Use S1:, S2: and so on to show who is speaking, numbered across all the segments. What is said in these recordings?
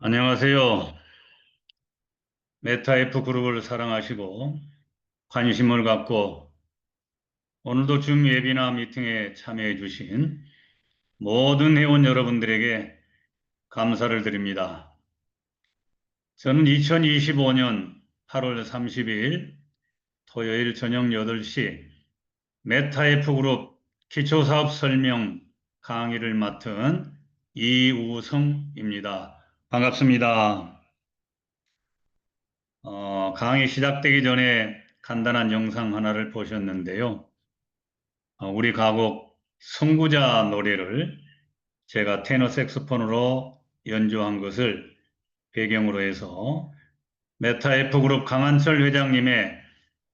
S1: 안녕하세요. 메타F 그룹을 사랑하시고 관심을 갖고 오늘도 줌 예비나 미팅에 참여해 주신 모든 회원 여러분들에게 감사를 드립니다. 저는 2025년 8월 30일 토요일 저녁 8시 메타F 그룹 기초사업 설명 강의를 맡은 이우성입니다. 반갑습니다. 강의 시작되기 전에 간단한 영상 하나를 보셨는데요. 우리 가곡 선구자 노래를 제가 테너 색소폰으로 연주한 것을 배경으로 해서 메타F 그룹 강한철 회장님의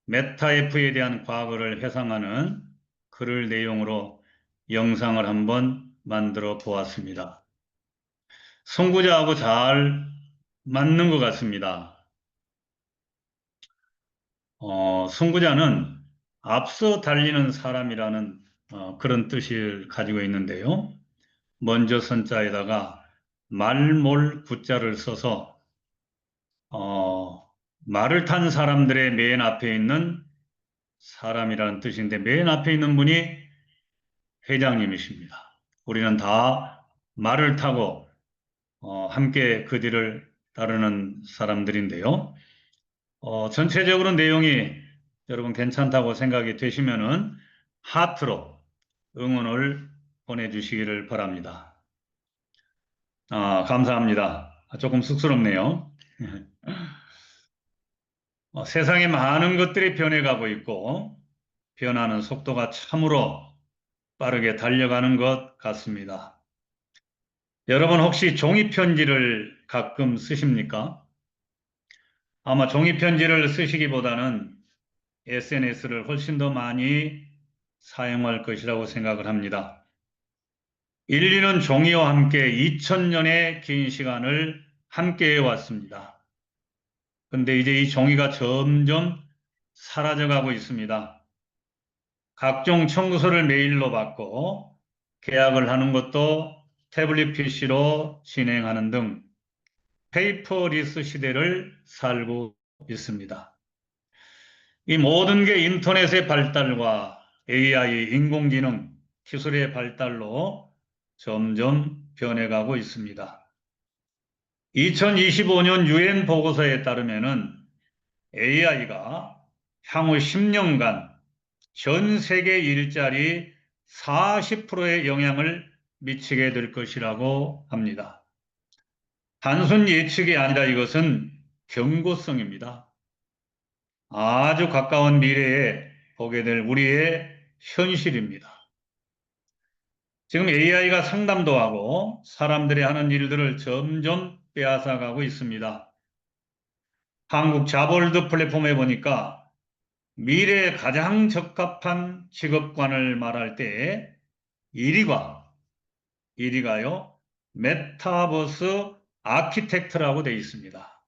S1: 메타F에 대한 과거를 회상하는 글을 내용으로 영상을 한번 만들어 보았습니다. 선구자하고 잘 맞는 것 같습니다. 선구자는 앞서 달리는 사람이라는 그런 뜻을 가지고 있는데요. 먼저 선자에다가 말몰 구자를 써서 말을 탄 사람들의 맨 앞에 있는 사람이라는 뜻인데 맨 앞에 있는 분이 회장님이십니다. 우리는 다 말을 타고 함께 그 뒤를 따르는 사람들인데요. 전체적으로 내용이 여러분 괜찮다고 생각이 되시면은 하트로 응원을 보내주시기를 바랍니다. 감사합니다. 조금 쑥스럽네요. 세상에 많은 것들이 변해가고 있고 변하는 속도가 참으로 빠르게 달려가는 것 같습니다. 여러분 혹시 종이 편지를 가끔 쓰십니까? 아마 종이 편지를 쓰시기보다는 SNS를 훨씬 더 많이 사용할 것이라고 생각을 합니다. 인류는 종이와 함께 2000년의 긴 시간을 함께 해왔습니다. 그런데 이제 이 종이가 점점 사라져가고 있습니다. 각종 청구서를 메일로 받고 계약을 하는 것도 태블릿 PC로 진행하는 등 페이퍼리스 시대를 살고 있습니다. 이 모든 게 인터넷의 발달과 AI, 인공지능 기술의 발달로 점점 변해가고 있습니다. 2025년 유엔 보고서에 따르면은 AI가 향후 10년간 전 세계 일자리 40%의 영향을 미치게 될 것이라고 합니다. 단순 예측이 아니라 이것은 경고성입니다. 아주 가까운 미래에 보게 될 우리의 현실입니다. 지금 AI가 상담도 하고 사람들이 하는 일들을 점점 빼앗아가고 있습니다. 한국 자볼드 플랫폼에 보니까 미래에 가장 적합한 직업관을 말할 때 1위가요, 메타버스 아키텍트라고 되어 있습니다.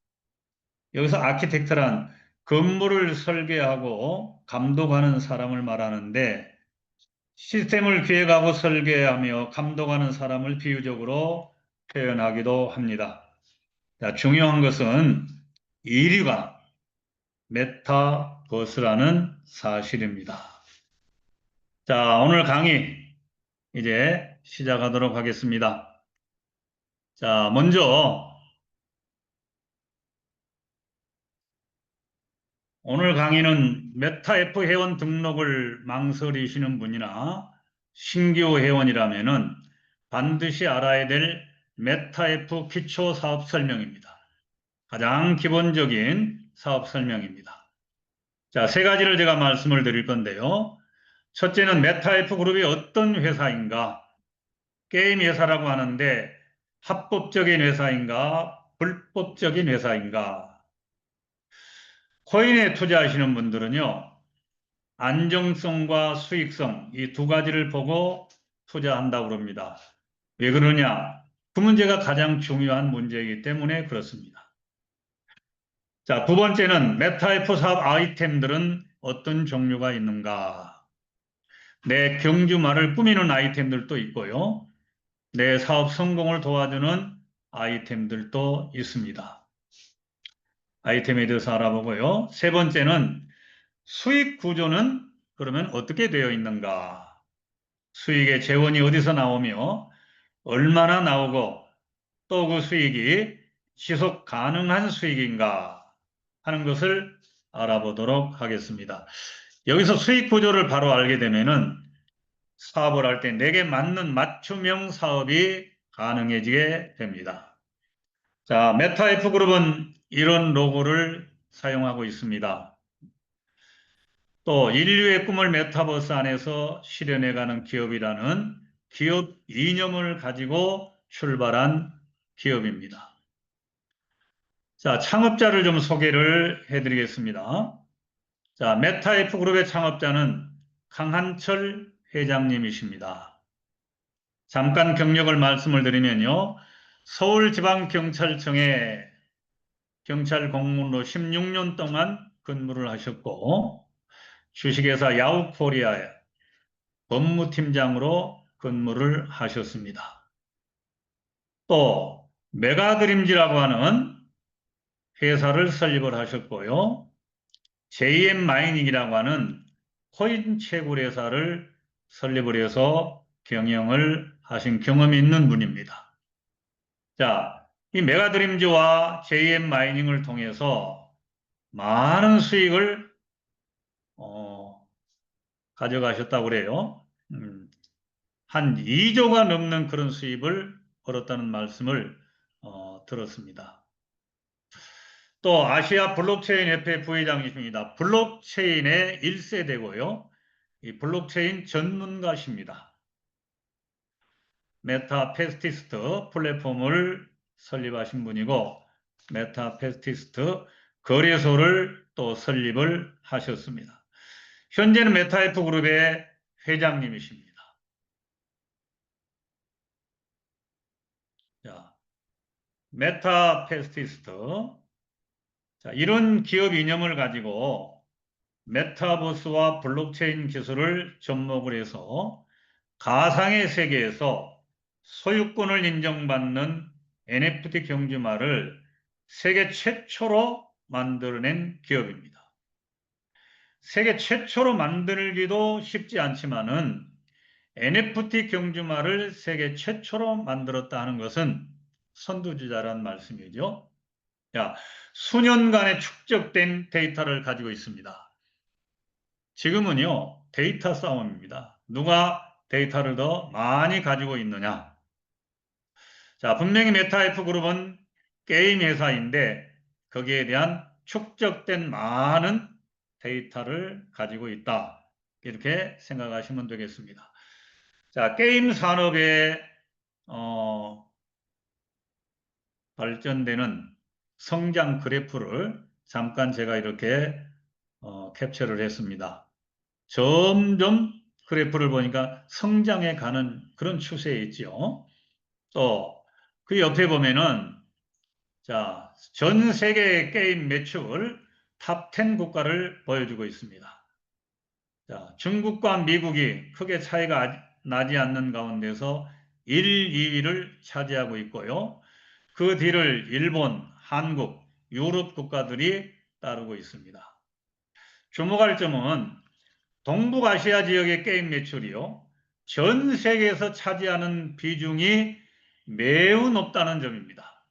S1: 여기서 아키텍트란 건물을 설계하고 감독하는 사람을 말하는데 시스템을 기획하고 설계하며 감독하는 사람을 비유적으로 표현하기도 합니다. 자, 중요한 것은 1위가 메타버스라는 사실입니다. 자, 오늘 강의 이제 시작하도록 하겠습니다. 자, 먼저 오늘 강의는 메타F 회원 등록을 망설이시는 분이나 신규 회원이라면은 반드시 알아야 될 메타F 기초 사업 설명입니다. 가장 기본적인 사업 설명입니다. 자, 세 가지를 제가 말씀을 드릴 건데요. 첫째는 메타F 그룹이 어떤 회사인가? 게임 회사라고 하는데 합법적인 회사인가? 불법적인 회사인가? 코인에 투자하시는 분들은요, 안정성과 수익성 이 두 가지를 보고 투자한다고 그럽니다. 왜 그러냐? 그 문제가 가장 중요한 문제이기 때문에 그렇습니다. 자, 두 번째는 메타F 사업 아이템들은 어떤 종류가 있는가? 내 경주말을 꾸미는 아이템들도 있고요. 내 사업 성공을 도와주는 아이템들도 있습니다. 아이템에 대해서 알아보고요. 세 번째는 수익 구조는 그러면 어떻게 되어 있는가? 수익의 재원이 어디서 나오며 얼마나 나오고 또 그 수익이 지속 가능한 수익인가 하는 것을 알아보도록 하겠습니다. 여기서 수익 구조를 바로 알게 되면은 사업을 할 때 내게 맞는 맞춤형 사업이 가능해지게 됩니다. 자, 메타F그룹은 이런 로고를 사용하고 있습니다. 또 인류의 꿈을 메타버스 안에서 실현해가는 기업이라는 기업 이념을 가지고 출발한 기업입니다. 자, 창업자를 좀 소개를 해드리겠습니다. 자, 메타F그룹의 창업자는 강한철 회장님이십니다. 잠깐 경력을 말씀을 드리면요. 서울지방경찰청에 경찰 공무원으로 16년 동안 근무를 하셨고 주식회사 야후코리아에 법무팀장으로 근무를 하셨습니다. 또 메가드림즈라고 하는 회사를 설립을 하셨고요. JM 마이닝이라고 하는 코인 채굴 회사를 설립을 해서 경영을 하신 경험이 있는 분입니다. 자, 이 메가드림즈와 JM 마이닝을 통해서 많은 수익을 가져가셨다고 그래요. 한 2조가 넘는 그런 수입을 벌었다는 말씀을 들었습니다. 또 아시아 블록체인 협회 부회장이십니다. 블록체인의 1세대고요. 이 블록체인 전문가십니다. 메타페스티스트 플랫폼을 설립하신 분이고 메타페스티스트 거래소를 또 설립을 하셨습니다. 현재는 메타F그룹의 회장님이십니다. 자, 메타페스티스트. 자, 이런 기업 이념을 가지고 메타버스와 블록체인 기술을 접목을 해서 가상의 세계에서 소유권을 인정받는 NFT 경주마를 세계 최초로 만들어낸 기업입니다. 세계 최초로 만들기도 쉽지 않지만은 NFT 경주마를 세계 최초로 만들었다 하는 것은 선두주자란 말씀이죠. 야, 수년간의 축적된 데이터를 가지고 있습니다. 지금은요, 데이터 싸움입니다. 누가 데이터를 더 많이 가지고 있느냐. 자, 분명히 메타F그룹은 게임 회사인데 거기에 대한 축적된 많은 데이터를 가지고 있다. 이렇게 생각하시면 되겠습니다. 자, 게임 산업의 발전되는 성장 그래프를 잠깐 제가 이렇게 캡처를 했습니다. 점점 그래프를 보니까 성장해 가는 그런 추세에 있죠. 또 그 옆에 보면은 자, 전 세계 게임 매출 탑 10 국가를 보여주고 있습니다. 자, 중국과 미국이 크게 차이가 나지 않는 가운데서 1, 2위를 차지하고 있고요. 그 뒤를 일본, 한국, 유럽 국가들이 따르고 있습니다. 주목할 점은 동북아시아 지역의 게임 매출이요. 전 세계에서 차지하는 비중이 매우 높다는 점입니다.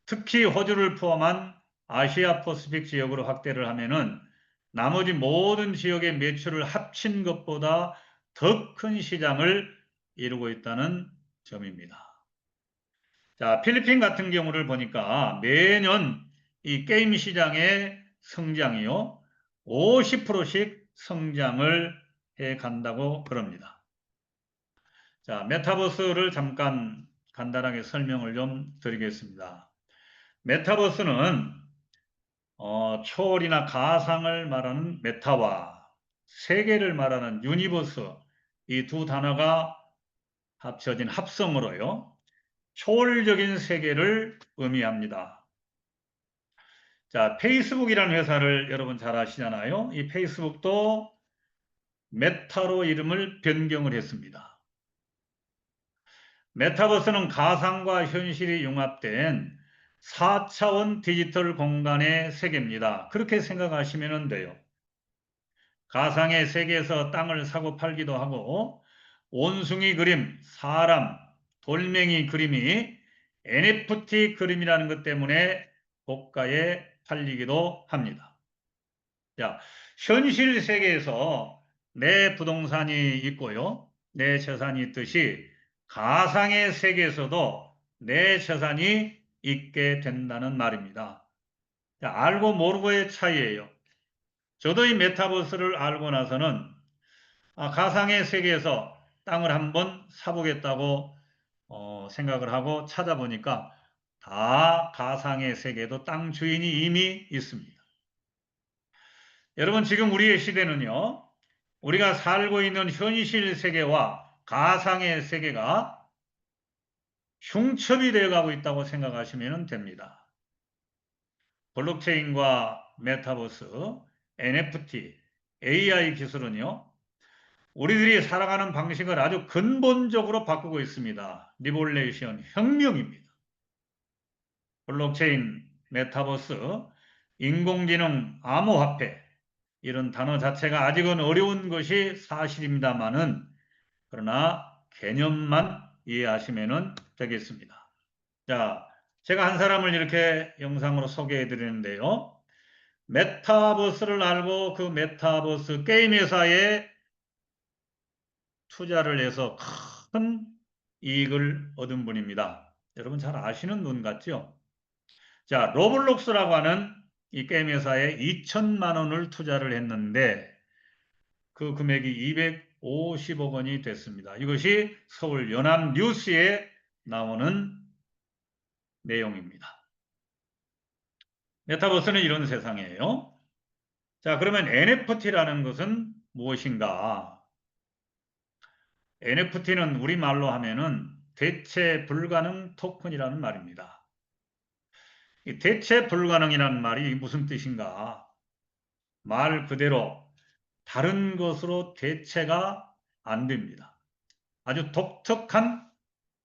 S1: 특히 호주를 포함한 아시아 퍼시픽 지역으로 확대를 하면은 나머지 모든 지역의 매출을 합친 것보다 더 큰 시장을 이루고 있다는 점입니다. 자, 필리핀 같은 경우를 보니까 매년 이 게임 시장의 성장이요. 50%씩 성장을 해 간다고 그럽니다. 자, 메타버스를 잠깐 간단하게 설명을 좀 드리겠습니다. 메타버스는 초월이나 가상을 말하는 메타와 세계를 말하는 유니버스 이 두 단어가 합쳐진 합성어로요. 초월적인 세계를 의미합니다. 자, 페이스북이라는 회사를 여러분 잘 아시잖아요. 이 페이스북도 메타로 이름을 변경을 했습니다. 메타버스는 가상과 현실이 융합된 4차원 디지털 공간의 세계입니다. 그렇게 생각하시면 돼요. 가상의 세계에서 땅을 사고 팔기도 하고 원숭이 그림, 사람, 돌멩이 그림이 NFT 그림이라는 것 때문에 고가에 팔리기도 합니다. 자, 현실 세계에서 내 부동산이 있고요. 내 재산이 있듯이 가상의 세계에서도 내 재산이 있게 된다는 말입니다. 자, 알고 모르고의 차이예요. 저도 이 메타버스를 알고 나서는 가상의 세계에서 땅을 한번 사보겠다고 생각을 하고 찾아보니까 다 가상의 세계에도 땅 주인이 이미 있습니다. 여러분 지금 우리의 시대는요. 우리가 살고 있는 현실 세계와 가상의 세계가 흉첩이 되어가고 있다고 생각하시면 됩니다. 블록체인과 메타버스, NFT, AI 기술은요. 우리들이 살아가는 방식을 아주 근본적으로 바꾸고 있습니다. 리볼레이션, 혁명입니다. 블록체인, 메타버스, 인공지능, 암호화폐 이런 단어 자체가 아직은 어려운 것이 사실입니다만은 그러나 개념만 이해하시면 되겠습니다. 자, 제가 한 사람을 이렇게 영상으로 소개해 드리는데요. 메타버스를 알고 그 메타버스 게임 회사에 투자를 해서 큰 이익을 얻은 분입니다. 여러분 잘 아시는 분 같죠? 자, 로블록스라고 하는 이 게임 회사에 2천만 원을 투자를 했는데 그 금액이 250억 원이 됐습니다. 이것이 서울 연합뉴스에 나오는 내용입니다. 메타버스는 이런 세상이에요. 자, 그러면 NFT라는 것은 무엇인가? NFT는 우리말로 하면은 대체 불가능 토큰이라는 말입니다. 이 대체 불가능이라는 말이 무슨 뜻인가? 말 그대로 다른 것으로 대체가 안 됩니다. 아주 독특한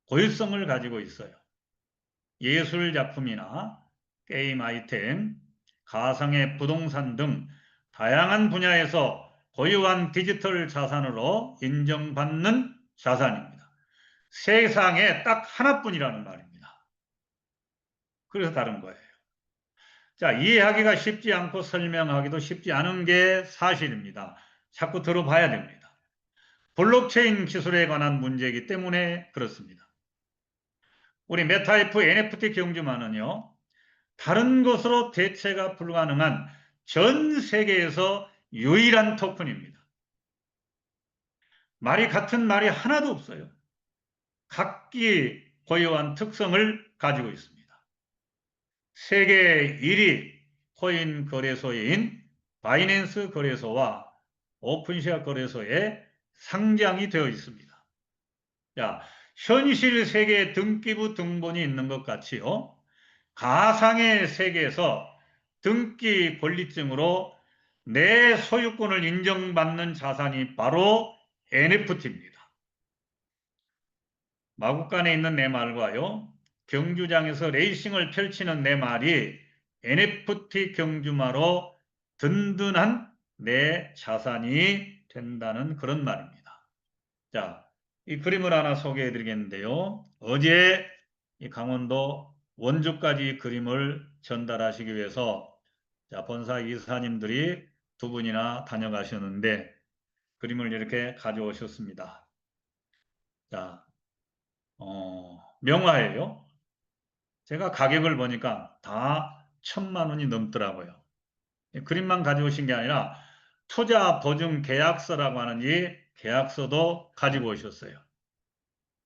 S1: 고유성을 가지고 있어요. 예술 작품이나 게임 아이템, 가상의 부동산 등 다양한 분야에서 고유한 디지털 자산으로 인정받는 자산입니다. 세상에 딱 하나뿐이라는 말입니다. 그래서 다른 거예요. 자, 이해하기가 쉽지 않고 설명하기도 쉽지 않은 게 사실입니다. 자꾸 들어봐야 됩니다. 블록체인 기술에 관한 문제이기 때문에 그렇습니다. 우리 메타이프 NFT 경주만은요. 다른 것으로 대체가 불가능한 전 세계에서 유일한 토큰입니다. 말이 같은 말이 하나도 없어요. 각기 고유한 특성을 가지고 있습니다. 세계 1위 코인 거래소인 바이낸스 거래소와 오픈시아 거래소에 상장이 되어 있습니다. 자, 현실 세계 등기부 등본이 있는 것 같이요. 가상의 세계에서 등기 권리증으로 내 소유권을 인정받는 자산이 바로 NFT입니다. 마구간에 있는 내 말과요. 경주장에서 레이싱을 펼치는 내 말이 NFT 경주마로 든든한 내 자산이 된다는 그런 말입니다. 자, 이 그림을 하나 소개해 드리겠는데요. 어제 이 강원도 원주까지 그림을 전달하시기 위해서 자, 본사 이사님들이 두 분이나 다녀가셨는데 그림을 이렇게 가져오셨습니다. 자, 명화예요. 제가 가격을 보니까 다 1,000만 원이 넘더라고요. 그림만 가져오신 게 아니라 투자 보증 계약서라고 하는 이 계약서도 가지고 오셨어요.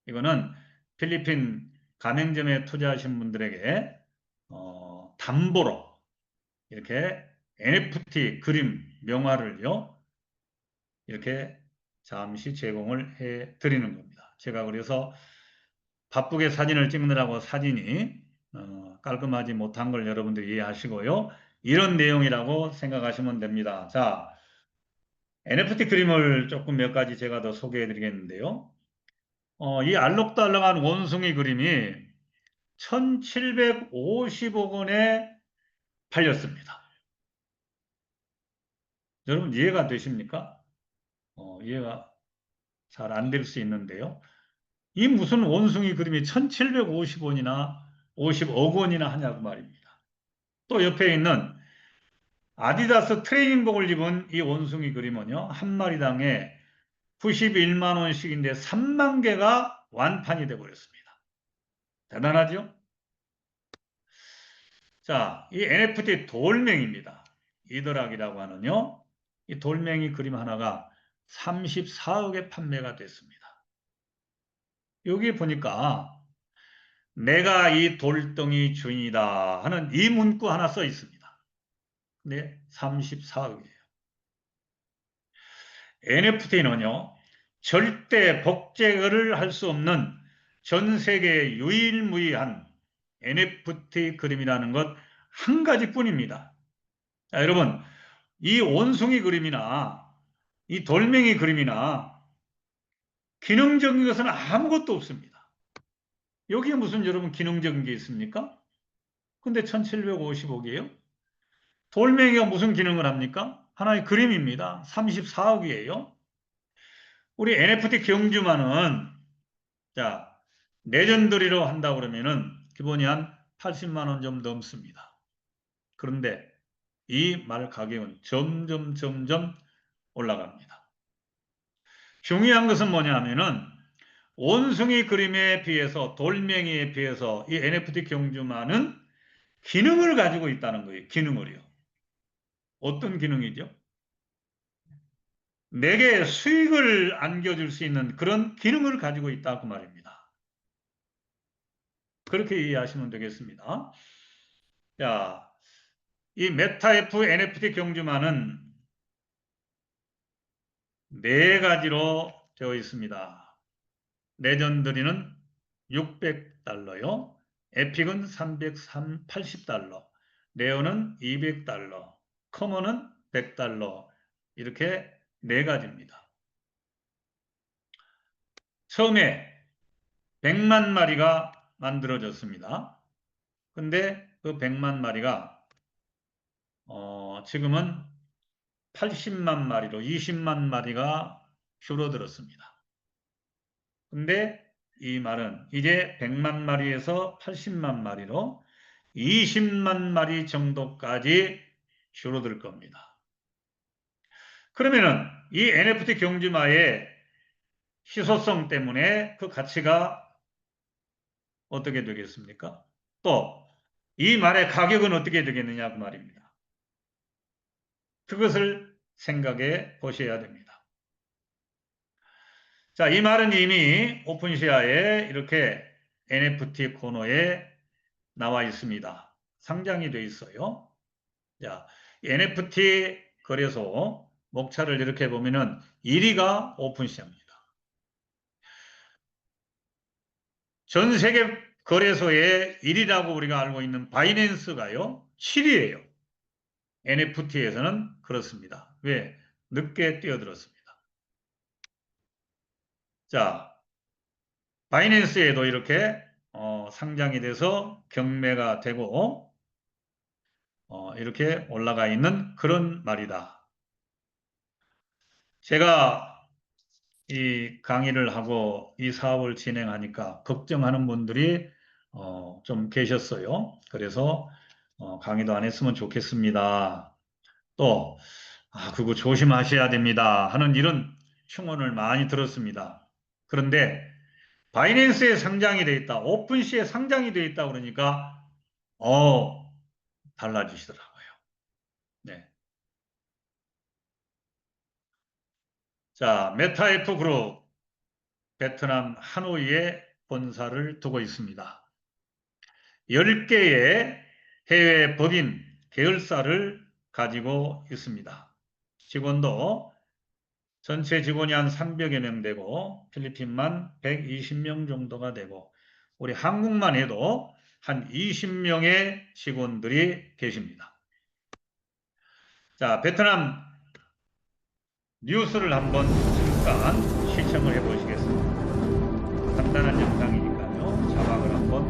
S1: 이거는 필리핀 가맹점에 투자하신 분들에게 담보로 이렇게 NFT 그림 명화를요 이렇게 잠시 제공을 해 드리는 겁니다. 제가 그래서 바쁘게 사진을 찍느라고 사진이 깔끔하지 못한 걸 여러분들이 이해하시고요. 이런 내용이라고 생각하시면 됩니다. 자, NFT 그림을 조금 몇 가지 제가 더 소개해 드리겠는데요. 이 알록달록한 원숭이 그림이 1750억 원에 팔렸습니다. 여러분 이해가 되십니까? 이해가 잘 안 될 수 있는데요. 이 무슨 원숭이 그림이 1750원이나 50억 원이나 하냐고 말입니다. 또 옆에 있는 아디다스 트레이닝복을 입은 이 원숭이 그림은요, 한 마리당에 91만 원씩인데 3만 개가 완판이 되어버렸습니다. 대단하죠? 자, 이 NFT 돌멩이입니다. 이더락이라고 하는요, 이 돌멩이 그림 하나가 34억에 판매가 됐습니다. 여기 보니까 내가 이 돌덩이 주인이다 하는 이 문구 하나 써 있습니다. 근데 34억이에요. NFT는요, 절대 복제를 할 수 없는 전 세계 유일무이한 NFT 그림이라는 것 한 가지뿐입니다. 자, 여러분, 이 원숭이 그림이나 이 돌멩이 그림이나 기능적인 것은 아무것도 없습니다. 여기에 무슨 여러분 기능적인 게 있습니까? 근데 1750억이에요? 돌멩이가 무슨 기능을 합니까? 하나의 그림입니다. 34억이에요. 우리 NFT 경주만은 자, 레전드리로 한다 그러면은 기본이 한 80만 원 좀 넘습니다. 그런데 이 말 가격은 점점 올라갑니다. 중요한 것은 뭐냐면은 원숭이 그림에 비해서 돌멩이에 비해서 이 NFT 경주만은 기능을 가지고 있다는 거예요. 기능을요. 어떤 기능이죠? 내게 수익을 안겨줄 수 있는 그런 기능을 가지고 있다고 말입니다. 그렇게 이해하시면 되겠습니다. 자, 이 메타F NFT 경주만은 네 가지로 되어 있습니다. 레전드리는 600달러요. 에픽은 380달러, 레어는 200달러, 커먼은 100달러 이렇게 네 가지입니다. 처음에 100만 마리가 만들어졌습니다. 근데 그 100만 마리가 지금은 80만 마리로 20만 마리가 줄어들었습니다. 근데 이 말은 이제 100만 마리에서 80만 마리로 20만 마리 정도까지 줄어들 겁니다. 그러면은 이 NFT 경주마의 희소성 때문에 그 가치가 어떻게 되겠습니까? 또 이 말의 가격은 어떻게 되겠느냐 그 말입니다. 그것을 생각해 보셔야 됩니다. 자, 이 말은 이미 오픈시아에 이렇게 NFT 코너에 나와 있습니다. 상장이 되어 있어요. 자, NFT 거래소 목차를 이렇게 보면은 1위가 오픈시아입니다. 전 세계 거래소의 1위라고 우리가 알고 있는 바이낸스가요, 7위예요. NFT에서는 그렇습니다. 왜? 늦게 뛰어들었습니다. 자, 바이낸스에도 이렇게 상장이 돼서 경매가 되고 이렇게 올라가 있는 그런 말이다. 제가 이 강의를 하고 이 사업을 진행하니까 걱정하는 분들이 좀 계셨어요. 그래서 강의도 안 했으면 좋겠습니다. 또 그거 조심하셔야 됩니다 하는 이런 충언을 많이 들었습니다. 그런데 바이낸스에 상장이 돼 있다, 오픈시에 상장이 돼 있다 그러니까 달라지시더라고요. 네. 자, 메타F 그룹 베트남 하노이에 본사를 두고 있습니다. 10개의 해외 법인 계열사를 가지고 있습니다. 직원도 전체 직원이 한 300여 명 되고 필리핀만 120명 정도가 되고 우리 한국만 해도 한 20명의 직원들이 계십니다. 자, 베트남 뉴스를 한번 잠깐 시청을 해보시겠습니다. 간단한 영상이니까요. 자막을 한번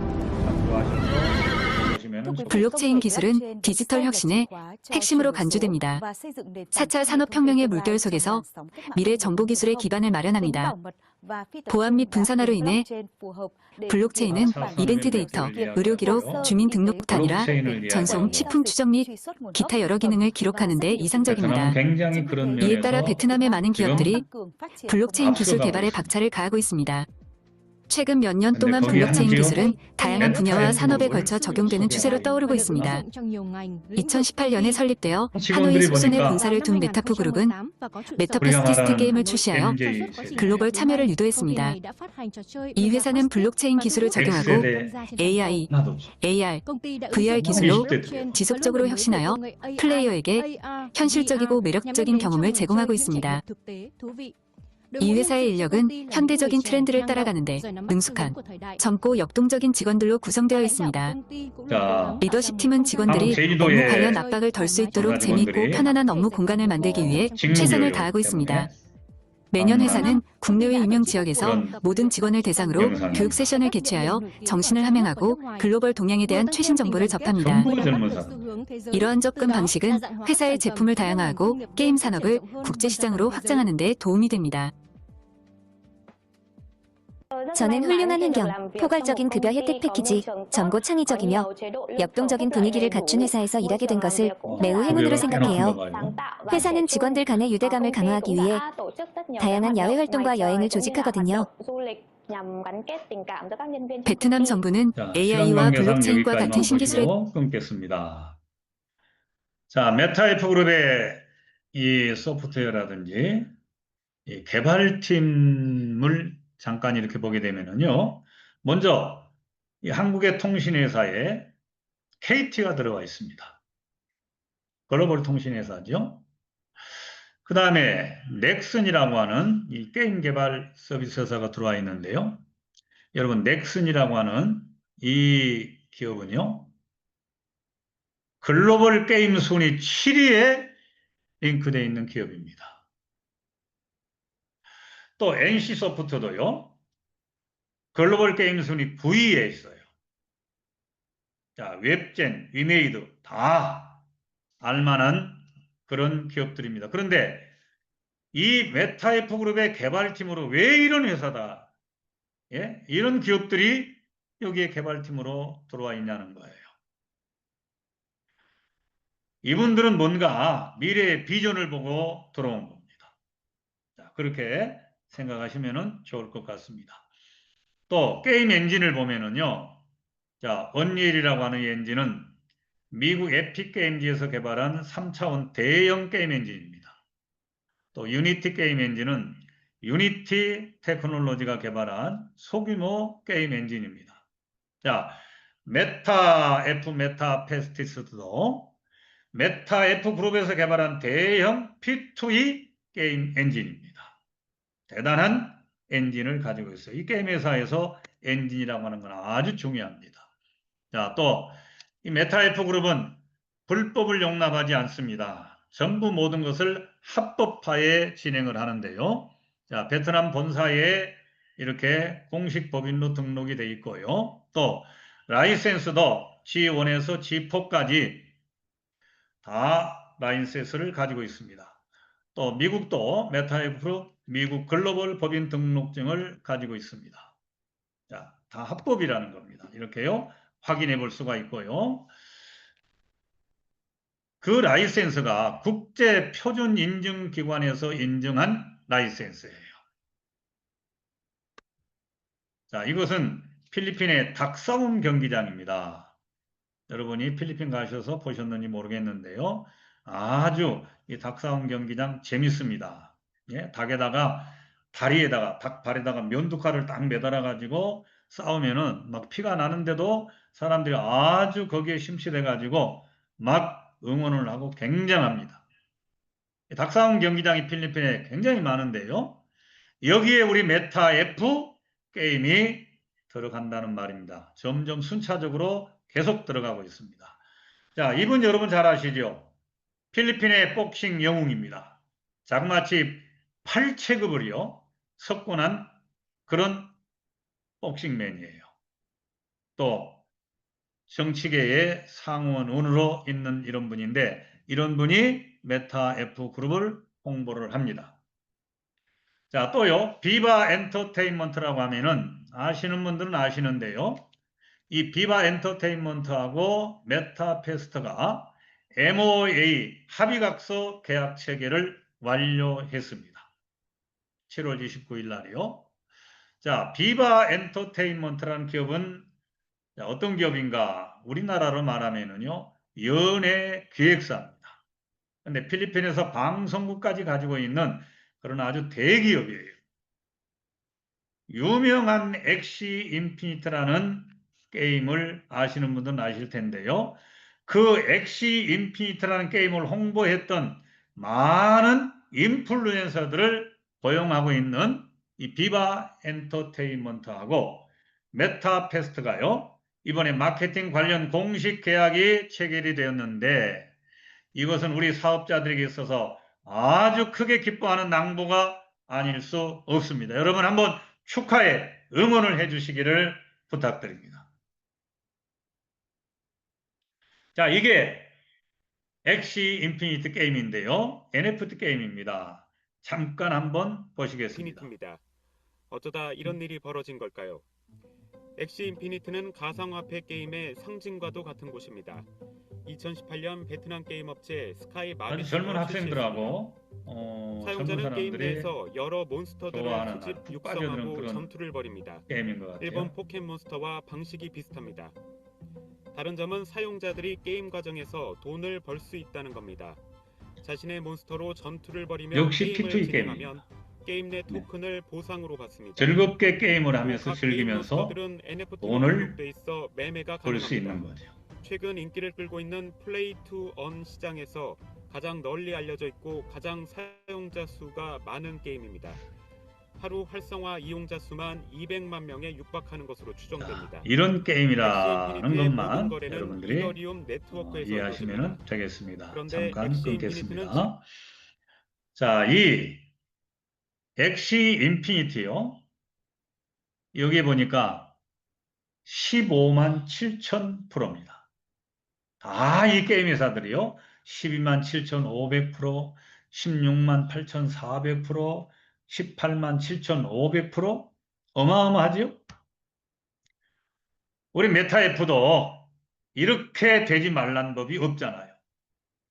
S1: 참고하셔서 보시면
S2: 블록체인 기술은 디지털 혁신의 핵심으로 간주됩니다. 4차 산업혁명의 물결 속에서 미래 정보기술의 기반을 마련합니다. 보안 및 분산화로 인해 블록체인은 이벤트 데이터, 의료 기록, 주민 등록부터 아니라 전송, 식품 추적 및 기타 여러 기능을 기록하는 데 이상적입니다.
S1: 굉장히 그런
S2: 이에 따라
S1: 면에서
S2: 베트남의 많은 기업들이 블록체인 기술
S1: 앞서가고
S2: 개발에
S1: 있습니다.
S2: 박차를 가하고 있습니다. 최근 몇 년
S1: 근데
S2: 동안
S1: 거기
S2: 블록체인
S1: 한지요?
S2: 기술은 다양한 분야와 산업에 걸쳐 적용되는 추세로
S1: 소개하고
S2: 떠오르고 있습니다. 2018년에 설립되어 하노이
S1: 직원들이
S2: 소순에
S1: 보니까
S2: 본사를 둔 메타프 그룹은
S1: 우리가
S2: 메타버스티스트
S1: 말하는
S2: 게임을 출시하여
S1: MJ 세대,
S2: 글로벌 참여를 유도했습니다. 이 회사는 블록체인 기술을 적용하고
S1: X세대
S2: AI,
S1: 하나도 없어.
S2: AR, VR 기술로
S1: 20대
S2: 지속적으로 혁신하여 플레이어에게 현실적이고 매력적인 경험을 제공하고 있습니다. 이 회사의 인력은 현대적인 트렌드를 따라가는데 능숙한, 젊고 역동적인 직원들로 구성되어 있습니다.
S1: 자,
S2: 리더십 팀은 직원들이
S1: 한국 제주도에
S2: 업무 관련 압박을 덜 수 있도록 재미있고
S1: 직원들이
S2: 편안한 업무 공간을 만들기 위해 최선을 다하고 있습니다. 매년 회사는 국내외 유명 지역에서
S1: 그런
S2: 모든 직원을 대상으로
S1: 영상입니다.
S2: 교육 세션을 개최하여 정신을 함양하고 글로벌 동향에 대한 최신 정보를 접합니다.
S1: 전부 젊은 사람.
S2: 이러한 접근 방식은 회사의 제품을 다양화하고 게임 산업을 국제시장으로 확장하는 데 도움이 됩니다.
S3: 저는 훌륭한 환경, 포괄적인 급여 혜택 패키지, 젊고 창의적이며 역동적인 분위기를 갖춘 회사에서 일하게 된 것을 매우 행운으로 생각해요. 회사는 직원들 간의 유대감을 강화하기 위해 다양한 야외 활동과 여행을 조직하거든요.
S2: 베트남 정부는
S1: 자, 시간
S2: AI와
S1: 관계상
S2: 블록체인과 같은
S1: 여기까지만
S2: 신기술에
S1: 보시고 끊겠습니다. 자, 메타F 그룹의 이 소프트웨어라든지 이 개발팀을 잠깐 이렇게 보게 되면은요. 먼저 이 한국의 통신회사에 KT가 들어가 있습니다. 글로벌 통신회사죠. 그 다음에 넥슨이라고 하는 이 게임 개발 서비스 회사가 들어와 있는데요. 여러분, 넥슨이라고 하는 이 기업은요. 글로벌 게임 순위 7위에 링크되어 있는 기업입니다. 또 NC소프트도요. 글로벌 게임 순위 9위에 있어요. 자, 웹젠, 위메이드 다 알만한 그런 기업들입니다. 그런데 이 메타F 그룹의 개발팀으로 왜 이런 회사다, 예? 이런 기업들이 여기에 개발팀으로 들어와 있냐는 거예요. 이분들은 뭔가 미래의 비전을 보고 들어온 겁니다. 자, 그렇게 생각하시면 좋을 것 같습니다. 또 게임 엔진을 보면은요. 자, 언리얼이라고 하는 이 엔진은 미국 에픽 게임즈에서 개발한 3차원 대형 게임 엔진입니다. 또 유니티 게임 엔진은 유니티 테크놀로지가 개발한 소규모 게임 엔진입니다. 자, 메타 페스티스도 메타 F 그룹에서 개발한 대형 P2E 게임 엔진입니다. 대단한 엔진을 가지고 있어요. 이 게임 회사에서 엔진이라고 하는 건 아주 중요합니다. 자, 또 이 메타 F 그룹은 불법을 용납하지 않습니다. 전부 모든 것을 합법화에 진행을 하는데요. 자, 베트남 본사에 이렇게 공식 법인으로 등록이 되어 있고요. 또 라이센스도 G1에서 G4까지 다 라이센스를 가지고 있습니다. 또 미국도 메타F 미국 글로벌 법인 등록증을 가지고 있습니다. 자, 다 합법이라는 겁니다. 이렇게요. 확인해 볼 수가 있고요. 그 라이센스가 국제 표준 인증 기관에서 인증한 라이센스예요. 자, 이것은 필리핀의 닭싸움 경기장입니다. 여러분이 필리핀 가셔서 보셨는지 모르겠는데요. 아주 이 닭싸움 경기장 재밌습니다. 예, 닭에다가 다리에다가 닭발에다가 면도칼을 딱 매달아 가지고 싸우면은 막 피가 나는데도 사람들이 아주 거기에 심취돼 가지고 막 응원을 하고 굉장합니다. 닭싸움 경기장이 필리핀에 굉장히 많은데요. 여기에 우리 메타 F 게임이 들어간다는 말입니다. 점점 순차적으로 계속 들어가고 있습니다. 자, 이분 여러분 잘 아시죠? 필리핀의 복싱 영웅입니다. 자그마치 8체급을요 석권한 그런 복싱맨이에요. 또 정치계의 상원원으로 있는 이런 분인데 이런 분이 메타 F 그룹을 홍보를 합니다. 자, 또요. 비바 엔터테인먼트라고 하면은 아시는 분들은 아시는데요. 이 비바 엔터테인먼트하고 메타 페스트가 MOA 합의각서 계약 체결을 완료했습니다. 7월 29일 날이요. 자, 비바 엔터테인먼트라는 기업은 어떤 기업인가? 우리나라로 말하면은요, 연예 기획사입니다. 근데 필리핀에서 방송국까지 가지고 있는 그런 아주 대기업이에요. 유명한 엑시 인피니트라는 게임을 아시는 분들은 아실 텐데요. 그 엑시 인피니트라는 게임을 홍보했던 많은 인플루엔서들을 고용하고 있는 이 비바 엔터테인먼트하고 메타 페스트가요. 이번에 마케팅 관련 공식 계약이 체결이 되었는데 이것은 우리 사업자들에게 있어서 아주 크게 기뻐하는 낭보가 아닐 수 없습니다. 여러분 한번 축하에 응원을 해주시기를 부탁드립니다. 자, 이게 엑시 인피니트 게임인데요. NFT 게임입니다. 잠깐 한번 보시겠습니다.
S4: 인피니트입니다. 어쩌다 이런 일이 벌어진 걸까요? 엑시 인피니트는 가상화폐 게임의 상징과도 같은 곳입니다. 2018년 베트남 게임 업체 스카이
S1: 아주
S4: 마비스가
S1: 젊은 학생들하고 젊은
S4: 사용자는 게임
S1: 사람들이
S4: 내에서 여러 몬스터들을
S1: 좋아하는
S4: 수집,
S1: 푹 빠져드는
S4: 육성하고
S1: 그런
S4: 전투를 벌입니다.
S1: 게임인 것 같아요.
S4: 일본 포켓몬스터와 방식이 비슷합니다. 다른 점은 사용자들이 게임 과정에서 돈을 벌 수 있다는 겁니다. 자신의 몬스터로 전투를 벌이며
S1: 역시
S4: 게임을
S1: P2E
S4: 진행하면
S1: 게임입니다.
S4: 게임 내 토큰을 보상으로 받습니다.
S1: 즐겁게 게임을 하면서
S4: 각 게임
S1: 즐기면서
S4: 몬스터들은 NFT로
S1: 돈을
S4: 등록돼 있어 매매가
S1: 벌 수
S4: 가능합니다.
S1: 있는 거죠.
S4: 최근 인기를 끌고 있는 플레이 투 언 시장에서 가장 널리 알려져 있고 가장 사용자 수가 많은 게임입니다. 하루 활성화 이용자 수만 200만 명에 육박하는 것으로 추정됩니다.
S1: 이런 게임이라는
S4: 엑시 인피니트의 모든
S1: 것만
S4: 거래는
S1: 여러분들이
S4: 이더리움 네트워크에서
S1: 이해하시면
S4: 이루어집니다.
S1: 되겠습니다.
S4: 그런데
S1: 잠깐
S4: 엑시
S1: 끊겠습니다. 자, 이 엑시 인피니티요. 여기 보니까 15만 7천 프로입니다. 다 이 게임 회사들이요. 12만 7,500%, 16만 8,400%, 18만 7,500%. 어마어마하죠? 우리 메타F도 이렇게 되지 말란 법이 없잖아요.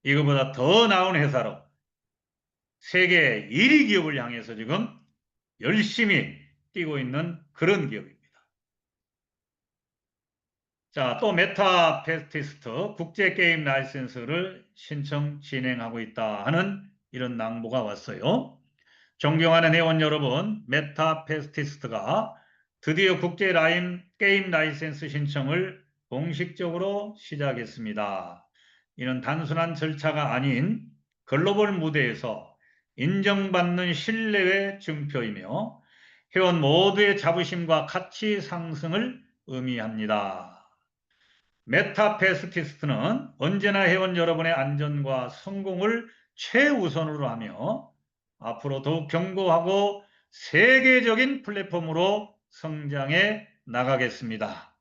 S1: 이거보다 더 나은 회사로 세계 1위 기업을 향해서 지금 열심히 뛰고 있는 그런 기업입니다. 자, 또 메타 페스티스트 국제게임 라이센스를 신청 진행하고 있다 하는 이런 낭보가 왔어요. 존경하는 회원 여러분, 메타 페스티스트가 드디어 국제 게임 라이센스 신청을 공식적으로 시작했습니다. 이는 단순한 절차가 아닌 글로벌 무대에서 인정받는 신뢰의 증표이며 회원 모두의 자부심과 가치 상승을 의미합니다. 메타페스티스트는 언제나 회원 여러분의 안전과 성공을 최우선으로 하며 앞으로 더욱 견고하고 세계적인 플랫폼으로 성장해 나가겠습니다.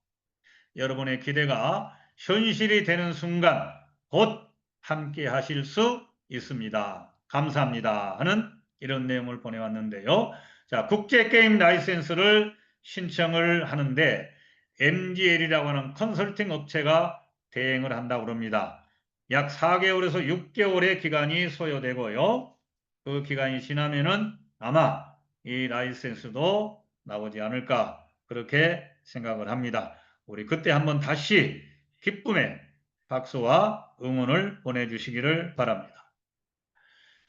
S1: 여러분의 기대가 현실이 되는 순간 곧 함께 하실 수 있습니다. 감사합니다 하는 이런 내용을 보내왔는데요. 자, 국제게임 라이센스를 신청을 하는데 MGL이라고 하는 컨설팅 업체가 대행을 한다고 합니다. 약 4개월에서 6개월의 기간이 소요되고요. 그 기간이 지나면은 아마 이 라이센스도 나오지 않을까 그렇게 생각을 합니다. 우리 그때 한번 다시 기쁨의 박수와 응원을 보내주시기를 바랍니다.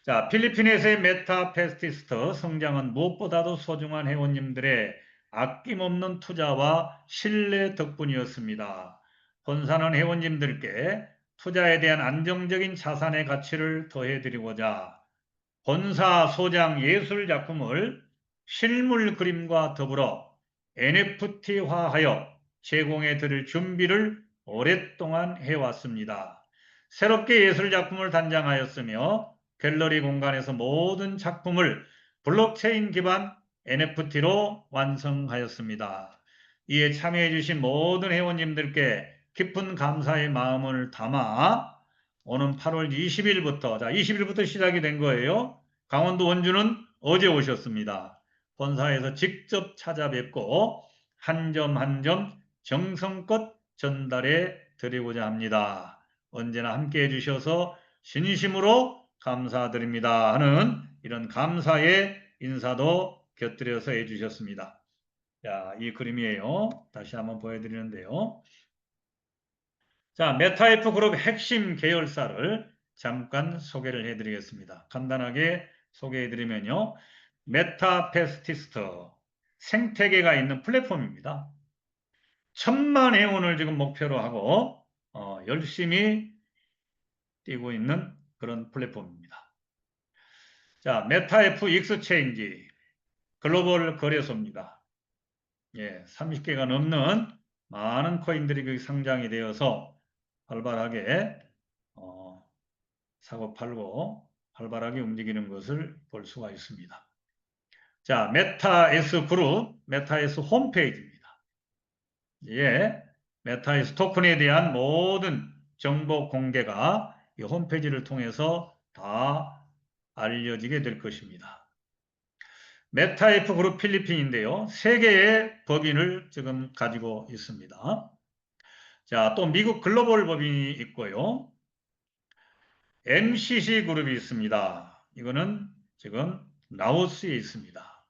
S1: 자, 필리핀에서의 메타 페스티스트 성장은 무엇보다도 소중한 회원님들의 아낌없는 투자와 신뢰 덕분이었습니다. 본사는 회원님들께 투자에 대한 안정적인 자산의 가치를 더해드리고자 본사 소장 예술 작품을 실물 그림과 더불어 NFT화하여 제공해 드릴 준비를 오랫동안 해왔습니다. 새롭게 예술 작품을 단장하였으며 갤러리 공간에서 모든 작품을 블록체인 기반 NFT로 완성하였습니다. 이에 참여해 주신 모든 회원님들께 깊은 감사의 마음을 담아 오는 8월 20일부터, 자, 20일부터 시작이 된 거예요. 강원도 원주는 어제 오셨습니다. 본사에서 직접 찾아뵙고 한 점 한 점 정성껏 전달해 드리고자 합니다. 언제나 함께 해주셔서 진심으로 감사드립니다 하는 이런 감사의 인사도 곁들여서 해주셨습니다. 자, 이 그림이에요. 다시 한번 보여드리는데요. 자, 메타F 그룹 핵심 계열사를 잠깐 소개를 해드리겠습니다. 간단하게 소개해드리면요. 메타페스티스트, 생태계가 있는 플랫폼입니다. 1000만 회원을 지금 목표로 하고 열심히 뛰고 있는 그런 플랫폼입니다. 자, 메타F 익스체인지 글로벌 거래소입니다. 예, 30개가 넘는 많은 코인들이 거기 상장이 되어서 활발하게 사고 팔고 활발하게 움직이는 것을 볼 수가 있습니다. 자, 메타S 그룹, 메타S 홈페이지입니다. 예, 메타S 토큰에 대한 모든 정보 공개가 이 홈페이지를 통해서 다 알려지게 될 것입니다. 메타F 그룹 필리핀인데요. 3개의 법인을 지금 가지고 있습니다. 자, 또 미국 글로벌 법인이 있고요. MCC 그룹이 있습니다. 이거는 지금 라오스에 있습니다.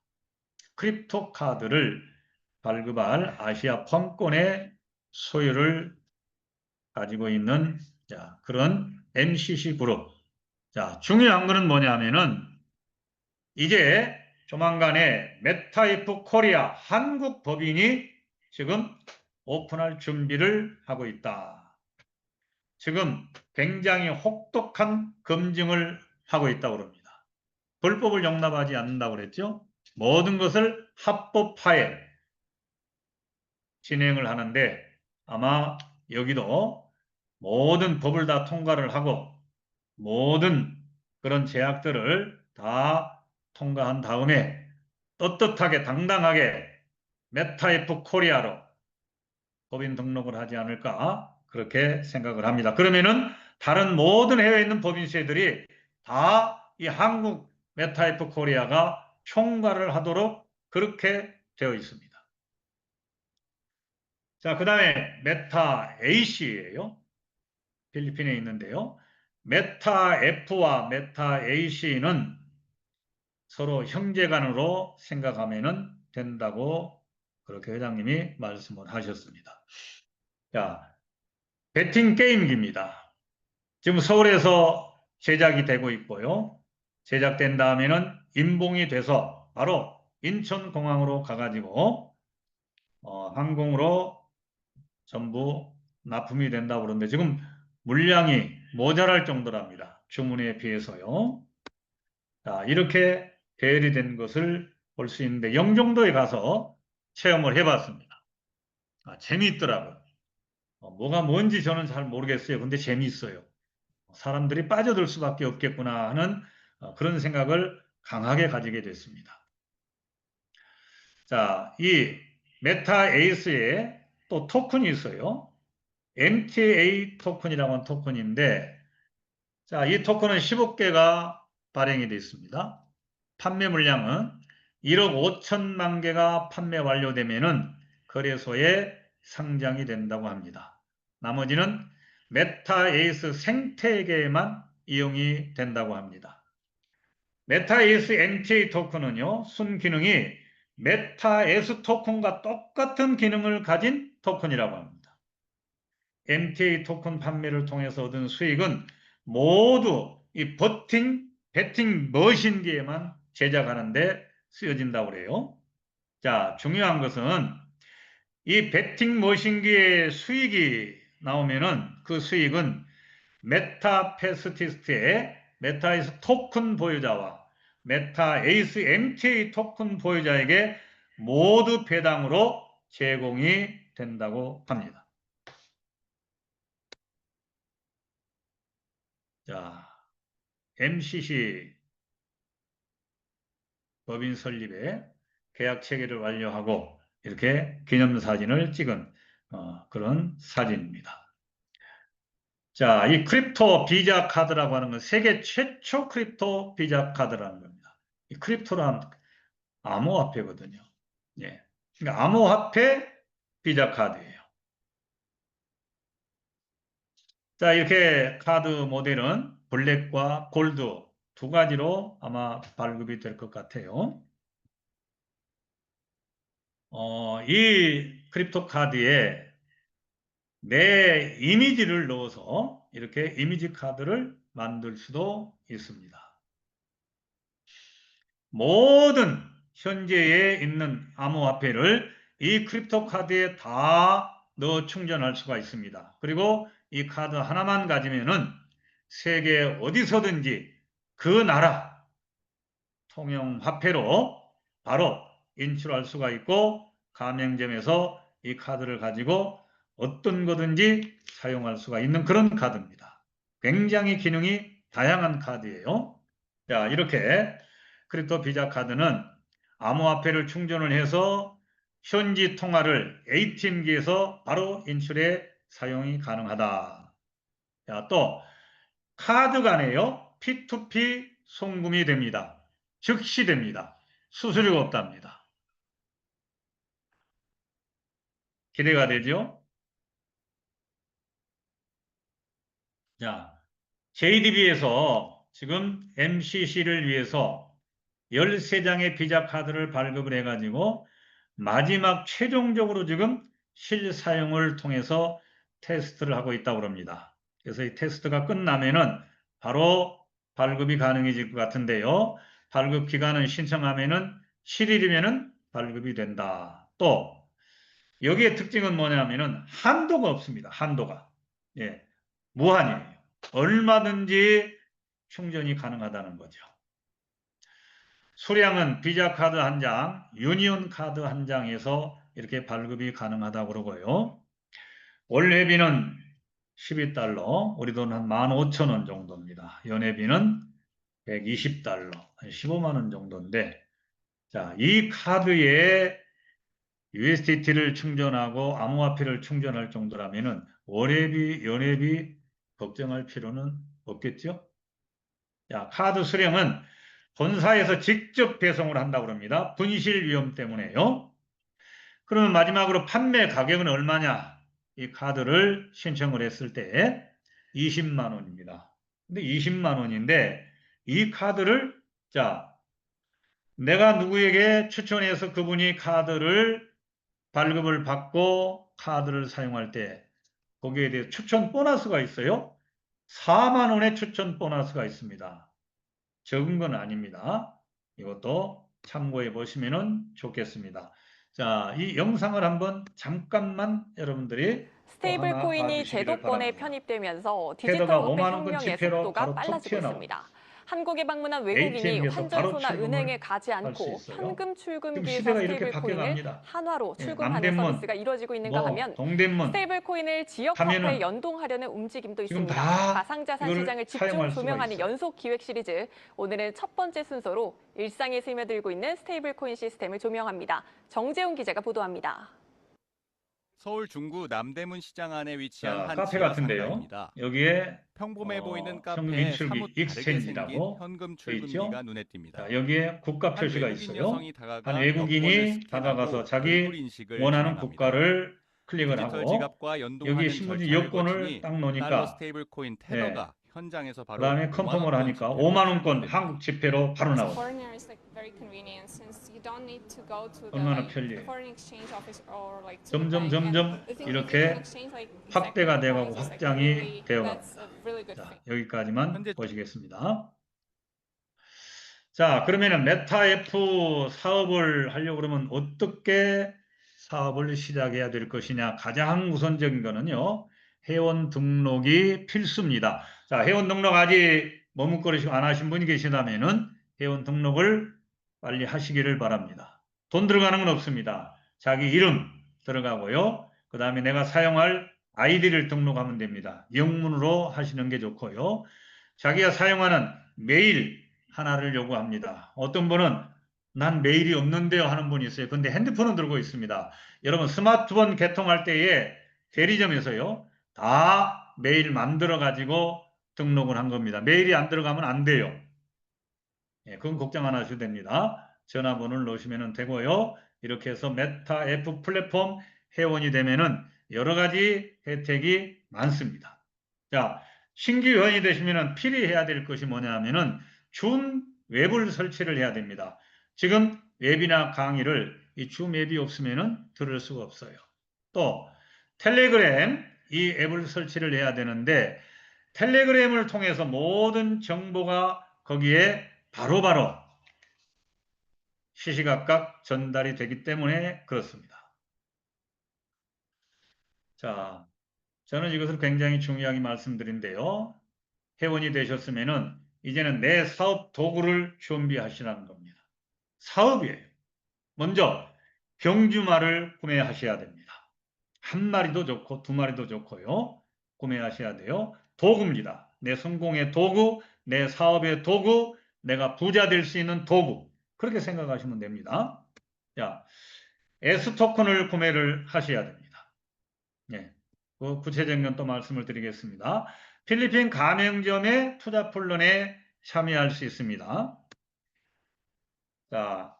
S1: 크립토 카드를 발급할 아시아 펌권의 소유를 가지고 있는 그런 MCC 그룹. 자, 중요한 거는 뭐냐면은 이제 조만간에 메타이프 코리아 한국 법인이 지금 오픈할 준비를 하고 있다. 지금 굉장히 혹독한 검증을 하고 있다고 합니다. 불법을 용납하지 않는다고 그랬죠. 모든 것을 합법화해 진행을 하는데 아마 여기도 모든 법을 다 통과를 하고 모든 그런 제약들을 다 통과한 다음에 떳떳하게 당당하게 메타F 코리아로 법인 등록을 하지 않을까 그렇게 생각을 합니다. 그러면은 다른 모든 해외에 있는 법인세들이 다 이 한국 메타F 코리아가 총괄을 하도록 그렇게 되어 있습니다. 자, 그 다음에 메타 A씨예요. 필리핀에 있는데요. 메타 F와 메타 A씨는 서로 형제간으로 생각하면 된다고 그렇게 회장님이 말씀을 하셨습니다. 자, 배팅 게임기입니다. 지금 서울에서 제작이 되고 있고요. 제작된 다음에는 인봉이 돼서 바로 인천공항으로 가가지고 항공으로 전부 납품이 된다고 그러는데 지금 물량이 모자랄 정도랍니다. 주문에 비해서요. 자, 이렇게 배열이 된 것을 볼 수 있는데 영종도에 가서 체험을 해봤습니다. 재미있더라고요. 뭐가 뭔지 저는 잘 모르겠어요. 근데 재미있어요. 사람들이 빠져들 수밖에 없겠구나 하는 그런 생각을 강하게 가지게 됐습니다. 자, 이 메타 에이스에 또 토큰이 있어요. MTA 토큰이라고 하는 토큰인데, 자, 이 토큰은 15개가 발행이 되어 있습니다. 판매 물량은 1억 5천만 개가 판매 완료되면은 거래소에 상장이 된다고 합니다. 나머지는 메타에이스 생태계에만 이용이 된다고 합니다. 메타에이스 MTA 토큰은요, 순기능이 메타에이스 토큰과 똑같은 기능을 가진 토큰이라고 합니다. MTA 토큰 판매를 통해서 얻은 수익은 모두 이 배팅 머신기에만 제작하는데 쓰여진다고 그래요. 자, 중요한 것은 이 배팅 머신기의 수익이 나오면은 그 수익은 메타페스티스트의 메타에이스 토큰 보유자와 메타에이스 MTA 토큰 보유자에게 모두 배당으로 제공이 된다고 합니다. 자, MCC 법인 설립에 계약 체계를 완료하고 이렇게 기념사진을 찍은 그런 사진입니다. 자, 이 크립토 비자 카드라고 하는 건 세계 최초 크립토 비자 카드라는 겁니다. 이 크립토란 암호화폐거든요. 예. 그러니까 암호화폐 비자 카드예요. 자, 이렇게 카드 모델은 블랙과 골드 두 가지로 아마 발급이 될 것 같아요. 이 크립토 카드에 내 이미지를 넣어서 이렇게 이미지 카드를 만들 수도 있습니다. 모든 현재에 있는 암호화폐를 이 크립토 카드에 다 넣어 충전할 수가 있습니다. 그리고 이 카드 하나만 가지면은 세계 어디서든지 그 나라 통용 화폐로 바로 인출할 수가 있고 가맹점에서 이 카드를 가지고 어떤 거든지 사용할 수가 있는 그런 카드입니다. 굉장히 기능이 다양한 카드예요. 자, 이렇게 크립토 비자 카드는 암호화폐를 충전을 해서 현지 통화를 ATM기에서 바로 인출해 사용이 가능하다. 자, 또 카드 간에요. P2P 송금이 됩니다. 즉시 됩니다. 수수료가 없답니다. 기대가 되죠? 자, JDB에서 지금 MCC를 위해서 13장의 비자 카드를 발급을 해가지고 마지막 최종적으로 지금 실사용을 통해서 테스트를 하고 있다고 합니다. 그래서 이 테스트가 끝나면은 바로 발급이 가능해질 것 같은데요. 발급 기간을 신청하면은 7일이면은 발급이 된다. 또 여기에 특징은 뭐냐면은 한도가 없습니다. 한도가. 예. 무한이에요. 얼마든지 충전이 가능하다는 거죠. 수량은 비자 카드 한 장, 유니온 카드 한 장에서 이렇게 발급이 가능하다고 그러고요. 월회비는 12달러, 우리 돈 한 15,000원 정도입니다. 연회비는 120달러, 15만 원 정도인데, 자, 이 카드에 USDT를 충전하고 암호화폐를 충전할 정도라면은 월회비, 연회비 걱정할 필요는 없겠죠? 자, 카드 수령은 본사에서 직접 배송을 한다고 합니다. 분실 위험 때문에요. 그러면 마지막으로 판매 가격은 얼마냐? 이 카드를 신청을 했을 때 20만 원입니다. 근데 20만 원인데 이 카드를 자, 내가 누구에게 추천해서 그분이 카드를 발급을 받고 카드를 사용할 때 거기에 대해 추천 보너스가 있어요. 4만 원의 추천 보너스가 있습니다. 적은 건 아닙니다. 이것도 참고해 보시면 좋겠습니다. 자, 이 영상을 한번 잠깐만 여러분들이
S5: 스테이블
S1: 하나
S5: 코인이
S1: 봐주시기를
S5: 제도권에
S1: 바랍니다.
S5: 편입되면서
S1: 테더가
S5: 디지털 화폐
S1: 5만 원권
S5: 혁명의
S1: 지폐로
S5: 속도가
S1: 바로 톡
S5: 빨라지고
S1: 튀어나옵니다.
S5: 있습니다. 한국에 방문한 외국인이
S1: ATM에서 바로
S5: 환전소나
S1: 출금을
S5: 은행에 가지
S1: 할 수
S5: 않고
S1: 있어요.
S5: 현금
S1: 지금
S5: 출금기에서
S1: 시대가 이렇게
S5: 스테이블 코인을
S1: 바뀌어갑니다.
S5: 한화로
S1: 예,
S5: 출금하는
S1: 남대문,
S5: 서비스가 이루어지고 있는가
S1: 뭐
S5: 하면
S1: 동대문
S5: 스테이블 코인을 지역
S1: 하면은
S5: 화폐에 연동하려는 움직임도
S1: 지금
S5: 있습니다.
S1: 다
S5: 가상자산
S1: 이걸
S5: 시장을 집중
S1: 사용할 수가
S5: 조명하는
S1: 있어요.
S5: 연속 기획 시리즈, 오늘은 첫 번째 순서로 일상에 스며들고 있는 스테이블 코인 시스템을 조명합니다. 정재훈 기자가 보도합니다.
S6: 서울 중구 남대문 시장 안에 위치한
S1: 자,
S6: 한
S1: 카페
S6: 지하
S1: 같은데요.
S6: 상가입니다.
S1: 여기에
S6: 평범해 보이는
S1: 현금
S6: 카페에
S1: 인출기
S6: 사뭇 다르게 생긴
S1: 익스체인지라고
S6: 현금
S1: 돼 있죠.
S6: 출금기가 눈에 띕니다.
S1: 자, 여기에 국가
S6: 한
S1: 표시가
S6: 외국인
S1: 있어요.
S6: 여성이 다가가
S1: 한
S6: 여권을
S1: 외국인이
S6: 스캔하고
S1: 다가가서
S6: 얼굴
S1: 자기
S6: 인식을
S1: 원하는
S6: 진행합니다.
S1: 국가를 클릭을
S6: 디지털
S1: 하고
S6: 지갑과 연동하는
S1: 여기 신분증
S6: 절차를
S1: 여권을
S6: 거치니
S1: 딱
S6: 달러
S1: 놓으니까
S6: 스테이블 코인 테더가 현장에서 바로
S1: 그다음에
S6: 5만
S1: 컨펌을
S6: 원권
S1: 하니까
S6: 지폐로
S1: 5만 원권
S6: 충전됩니다.
S1: 한국 지폐로 바로
S7: As a
S1: 나와요.
S7: foreigner, it's like very convenient since you don't need to go to the
S1: 얼마나
S7: like
S1: 편리해요.
S7: foreign exchange office or like to the
S1: 점점
S7: bank. And
S1: 점점
S7: the thing is you
S1: 이렇게
S7: can exchange like
S1: 확대가
S7: exactly
S1: 돼가고
S7: prices, like
S1: 확장이
S7: really,
S1: 되어갑니다.
S7: that's a really good
S1: 자,
S7: thing.
S1: 여기까지만
S6: 현재
S1: 보시겠습니다. 자, 그러면은 메타F 사업을 하려고 그러면 어떻게 사업을 시작해야 될 것이냐. 가장 우선적인 거는요. 회원 등록이 필수입니다. 자, 회원 등록 아직 머뭇거리시고 안 하신 분이 계시다면은 회원 등록을 빨리 하시기를 바랍니다. 돈 들어가는 건 없습니다. 자기 이름 들어가고요. 그 다음에 내가 사용할 아이디를 등록하면 됩니다. 영문으로 하시는 게 좋고요. 자기가 사용하는 메일 하나를 요구합니다. 어떤 분은 난 메일이 없는데요 하는 분이 있어요. 근데 핸드폰은 들고 있습니다. 여러분 스마트폰 개통할 때에 대리점에서요 다 메일 만들어 가지고 등록을 한 겁니다. 메일이 안 들어가면 안 돼요. 예, 그건 걱정 안 하셔도 됩니다. 전화번호를 넣으시면 되고요. 이렇게 해서 메타 F 플랫폼 회원이 되면은 여러 가지 혜택이 많습니다. 자, 신규 회원이 되시면은 필히 해야 될 것이 뭐냐 하면은 줌 웹을 설치를 해야 됩니다. 지금 웹이나 강의를 이 줌 웹이 없으면은 들을 수가 없어요. 또 텔레그램 이 앱을 설치를 해야 되는데 텔레그램을 통해서 모든 정보가 거기에 바로바로 시시각각 전달이 되기 때문에 그렇습니다. 자, 저는 이것을 굉장히 중요하게 말씀드린데요. 회원이 되셨으면은 이제는 내 사업 도구를 준비하시라는 겁니다. 사업이에요. 먼저 경주마를 구매하셔야 됩니다. 한 마리도 좋고 두 마리도 좋고요. 구매하셔야 돼요. 도구입니다. 내 성공의 도구, 내 사업의 도구, 내가 부자 될 수 있는 도구. 그렇게 생각하시면 됩니다. 자, S토큰을 구매를 하셔야 됩니다. 예, 그 구체적인 건 또 말씀을 드리겠습니다. 필리핀 가맹점의 투자플런에 참여할 수 있습니다. 자,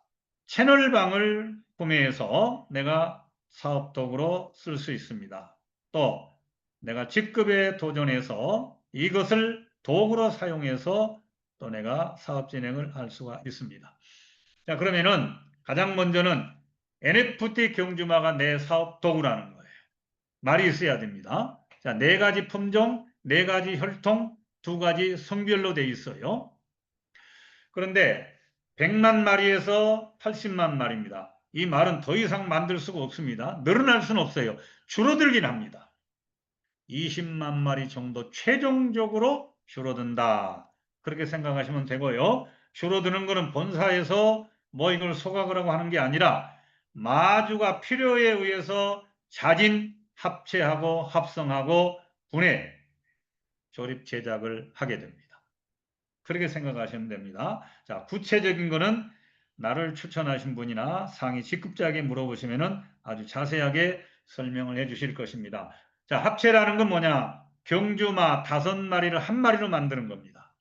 S1: 채널방을 구매해서 내가 사업 도구로 쓸 수 있습니다. 또 내가 직급에 도전해서 이것을 도구로 사용해서 또 내가 사업 진행을 할 수가 있습니다. 자, 그러면은 가장 먼저는 NFT 경주마가 내 사업 도구라는 거예요. 말이 있어야 됩니다. 자, 4가지 품종, 4가지 혈통, 2가지 성별로 되어 있어요. 그런데 100만 마리에서 80만 마리입니다. 이 말은 더 이상 만들 수가 없습니다. 늘어날 수는 없어요. 줄어들긴 합니다. 20만 마리 정도 최종적으로 줄어든다. 그렇게 생각하시면 되고요. 줄어드는 것은 본사에서 뭐 이걸 소각을 하고 하는 게 아니라 마주가 필요에 의해서 자진 합체하고 합성하고 분해, 조립 제작을 하게 됩니다. 그렇게 생각하시면 됩니다. 자, 구체적인 거는 나를 추천하신 분이나 상위 직급자에게 물어보시면 아주 자세하게 설명을 해 주실 것입니다. 자, 합체라는 건 뭐냐? 경주마 5마리를 한 마리로 만드는 겁니다.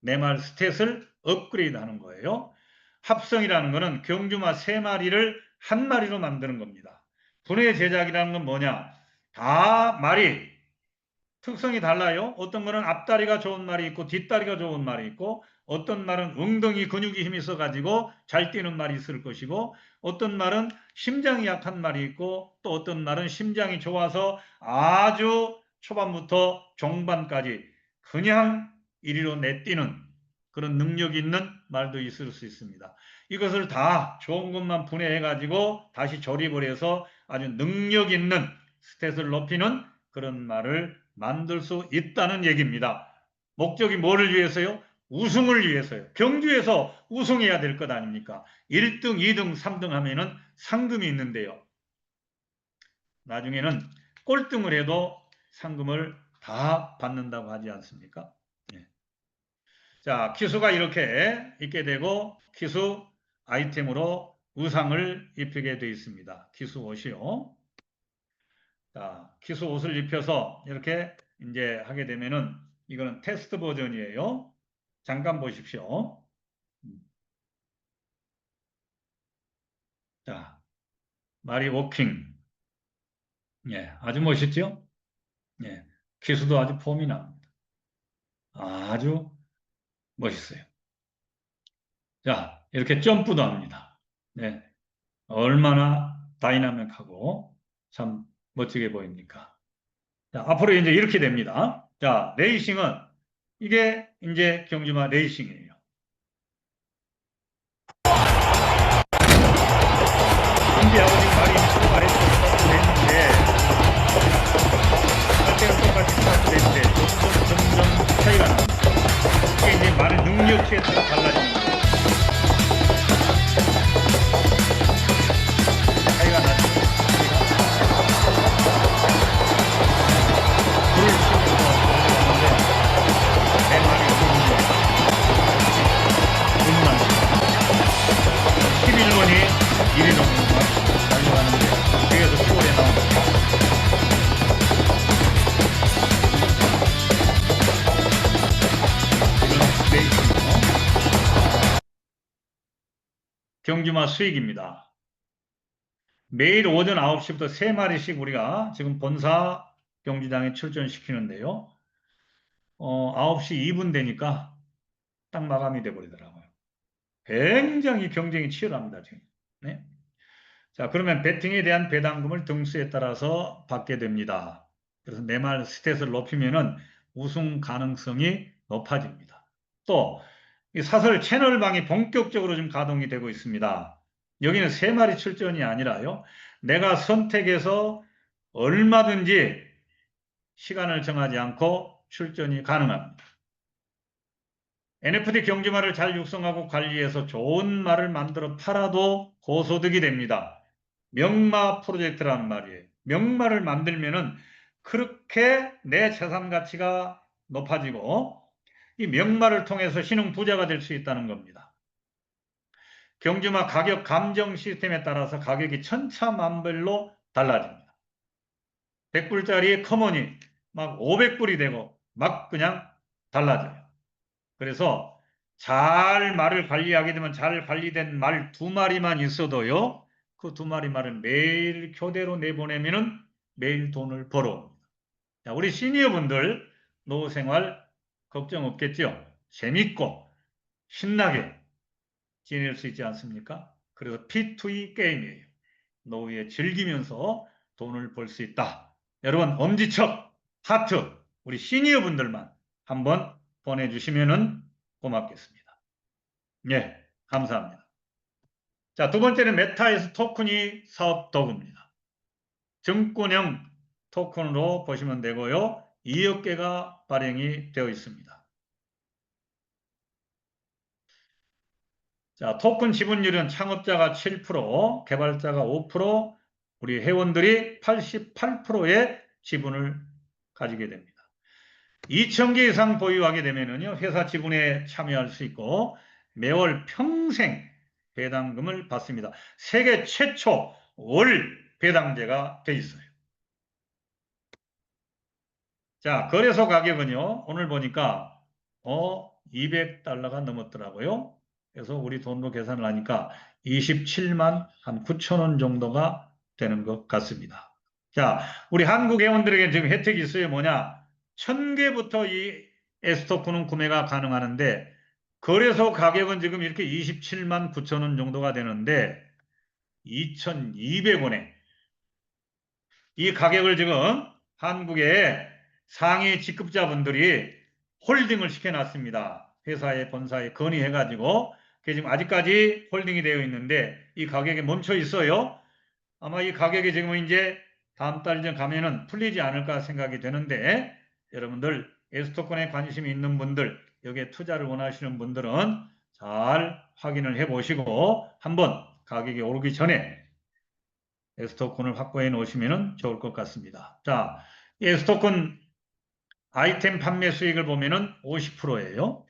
S1: 내 말 스탯을 업그레이드 하는 거예요. 합성이라는 것은 경주마 3마리를 한 마리로 만드는 겁니다. 분해 제작이라는 건 뭐냐? 다 말이 특성이 달라요. 어떤 거는 앞다리가 좋은 말이 있고 뒷다리가 좋은 말이 있고 어떤 말은 엉덩이 근육이 힘이 있어가지고 잘 뛰는 말이 있을 것이고 어떤 말은 심장이 약한 말이 있고 또 어떤 말은 심장이 좋아서 아주 초반부터 종반까지 그냥 이리로 내뛰는 그런 능력이 있는 말도 있을 수 있습니다. 이것을 다 좋은 것만 분해해가지고 다시 조립을 해서 아주 능력 있는 스탯을 높이는 그런 말을 만들 수 있다는 얘기입니다. 목적이 뭐를 위해서요? 우승을 위해서요. 경주에서 우승해야 될 것 아닙니까? 1등, 2등, 3등 하면은 상금이 있는데요. 나중에는 꼴등을 해도 상금을 다 받는다고 하지 않습니까? 네. 자, 키수가 이렇게 있게 되고 키수 아이템으로 의상을 입히게 되어 있습니다. 키수 옷이요. 자, 키수 옷을 입혀서 이렇게 이제 하게 되면은 이거는 테스트 버전이에요. 잠깐 보십시오. 자, 마리 워킹. 예, 아주 멋있죠? 예, 키수도 아주 폼이 납니다. 아주 멋있어요. 자, 이렇게 점프도 합니다. 네, 얼마나 다이나믹하고 참 멋지게 보입니까? 자, 앞으로 이제 이렇게 됩니다. 자, 레이싱은 이게 이제 경주마 레이싱이에요. 준비하고 지금 말이 출발했는데 할 때는 똑같이 스타트했는데 점점 차이가 납니다. 이게 이제 말의 능력치에 따라 달라지는 거예요. 차이가 나죠. 불을 치면서 달려가는데 내 말이 없는 눈만 경주마 수익입니다. 매일 오전 9시부터 3마리씩 우리가 지금 본사 경주장에 출전시키는데요. 9시 2분 되니까 딱 마감이 돼버리더라고요. 굉장히 경쟁이 치열합니다, 지금. 네? 자, 그러면 배팅에 대한 배당금을 등수에 따라서 받게 됩니다. 그래서 내말 스탯을 높이면은 우승 가능성이 높아집니다. 또, 이 사설 채널방이 본격적으로 좀 가동이 되고 있습니다. 여기는 3마리 출전이 아니라요. 내가 선택해서 얼마든지 시간을 정하지 않고 출전이 가능합니다. NFT 경주마를 잘 육성하고 관리해서 좋은 말을 만들어 팔아도 고소득이 됩니다. 명마 프로젝트라는 말이에요. 명마를 만들면은 그렇게 내 재산 가치가 높아지고 이 명마를 통해서 신흥 부자가 될 수 있다는 겁니다. 경주마 가격 감정 시스템에 따라서 가격이 천차만별로 달라집니다. 100불짜리 커먼이 막 500불이 되고 막 그냥 달라져요. 그래서 잘 말을 관리하게 되면 잘 관리된 말 2마리만 있어도요. 그 2마리 말은 매일 교대로 내보내면은 매일 돈을 벌어옵니다. 자, 우리 시니어분들 노후 생활 걱정 없겠죠? 재밌고 신나게 지낼 수 있지 않습니까? 그래서 P2E 게임이에요. 노후에 즐기면서 돈을 벌 수 있다. 여러분 엄지척 하트 우리 시니어분들만 한번 보내주시면은 고맙겠습니다. 예, 감사합니다. 자, 두 번째는 메타에서 토큰이 사업 도구입니다. 증권형 토큰으로 보시면 되고요. 2억 개가 발행이 되어 있습니다. 자, 토큰 지분율은 창업자가 7%, 개발자가 5%, 우리 회원들이 88%의 지분을 가지게 됩니다. 2,000개 이상 보유하게 되면은요, 회사 지분에 참여할 수 있고 매월 평생 배당금을 받습니다. 세계 최초 월 배당제가 돼 있어요. 자, 거래소 가격은요, 오늘 보니까 200달러가 넘었더라고요. 그래서 우리 돈으로 계산을 하니까 27만 한 9천 원 정도가 되는 것 같습니다. 자, 우리 한국 회원들에게 지금 혜택이 있어요. 뭐냐? 1,000개부터 이 S토큰은 구매가 가능하는데 거래소 가격은 지금 이렇게 27만 9천 원 정도가 되는데 2,200원에 이 가격을 지금 한국의 상위 직급자분들이 홀딩을 시켜놨습니다. 회사에 본사에 건의해가지고 그게 지금 아직까지 홀딩이 되어 있는데 이 가격에 멈춰 있어요. 아마 이 가격이 지금 이제 다음 달쯤 가면은 풀리지 않을까 생각이 되는데 여러분들 S토큰에 관심이 있는 분들 여기에 투자를 원하시는 분들은 잘 확인을 해 보시고 한번 가격이 오르기 전에 S토큰을 확보해 놓으시면 좋을 것 같습니다. 자, 이 S토큰 아이템 판매 수익을 보면은 50%예요.